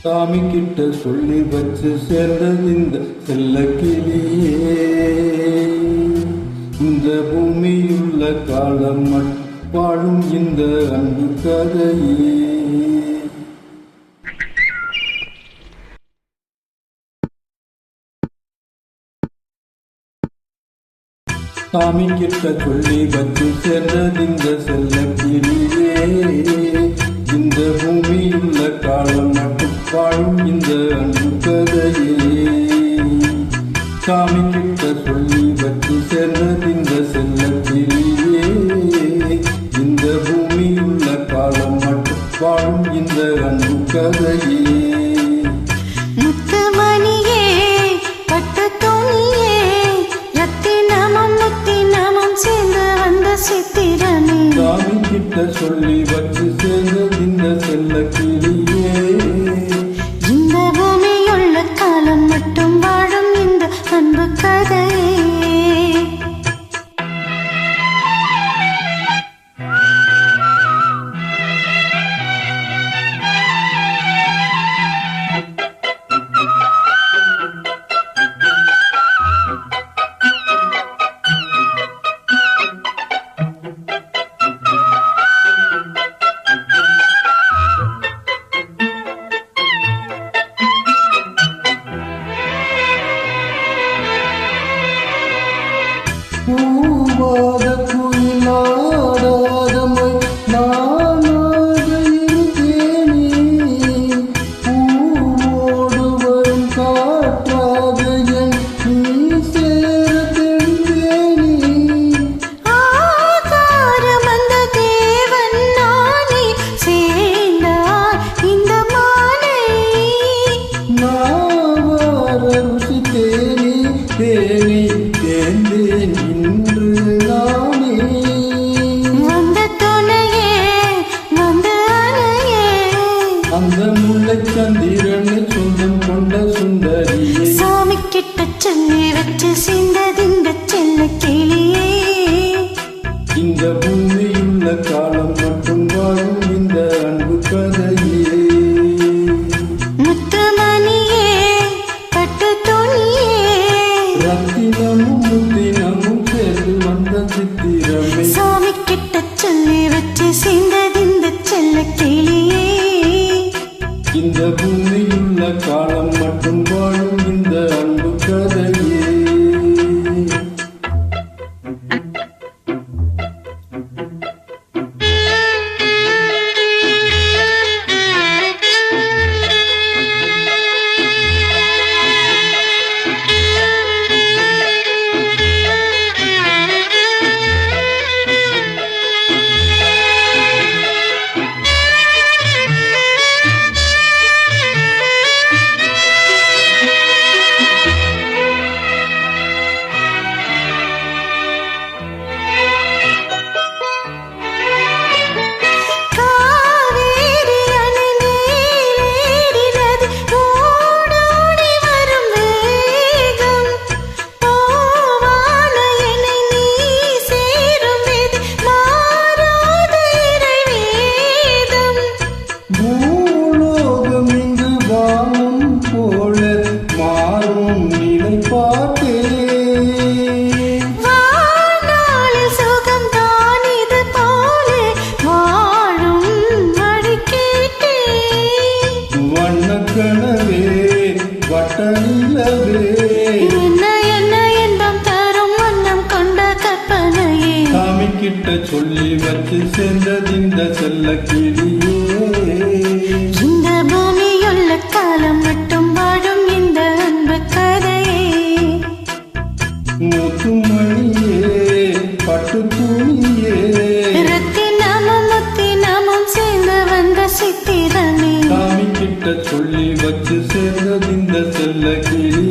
சாமி கிட்ட சொல்லி வச்சு சேர்ந்தது இந்த செல்ல கிளியே. இந்த பூமியுள்ள காலம் வாழும் இந்த அன்பு கதையே. சாமி கிட்ட சொல்லி வச்சு சேர்ந்தது இந்த செல்ல கிளியே. இந்த பூமியுள்ள காலம் மட்டும் வாழும் இந்த அன்பு கதையே. சாமி கிட்ட சொல்லி வச்சு சேர்ந்தது இந்த செல்ல கிளியே. இந்த பூமியுள்ள காலம் மட்டும் வாழும் இந்த அன்பு கதையே. சாமி கிட்ட சொல்லி வச்சு சேர்ந்தது இந்த செல்ல கிளியே. இந்த பூமியுள்ள காலம் மட்டும் வாழும் இந்த அன்பு கதையே. பூவாத குயிலாடாதமை நானாக இருந்தேனே. பூவோடு வரும் காற்றாக என் நீ சேர தெரிந்தேனே. ஆகாரம் அந்த தேவன் நானே சேர்ந்தார் இந்த மாலை. நாவார ருசித்தேனே தேனே தேந்தேன் இன்று நானே. வந்த துணையே வந்த அணையே. அந்த முல்லை சந்திரனை சொந்தம் கொண்ட சுந்தரியே. சாமி கிட்ட சொல்லி வச்சு சேர்ந்தது இந்த செல்ல கிளியே. இந்த பூமியுள்ள காலம் மட்டும் வாழும் இந்த அன்பு கதையே. முத்துமணியே பட்டு துணியே. ரத்தினமும் முத்தினமும் சேர்ந்து வந்த சித்திரமே. சாமி கிட்ட சொல்லி வச்சு சேர்ந்தது இந்த செல்ல கிளியே. இந்த பூமியுள்ள காலம் மட்டும் வாழும் இந்த அன்பு கதையே. கனவே வட்டநிலவே என்ன என்ன எண்ணம் தரும் வண்ணம் கொண்ட கற்பனையே. சாமி கிட்ட சொல்லி வச்சு சேர்ந்தது இந்த செல்ல கிளியே. இந்த பூமியுள்ள காலம் மட்டும் வாழும் இந்த அன்பு கதையே. முத்துமணியே பட்டு துணியே. ரத்தினமும் முத்தினமும் சேர்ந்து வந்த சித்திரமே. சாமி கிட்ட சொல்லி வச்சு சேர்ந்தது இந்த செல்ல கிளியே.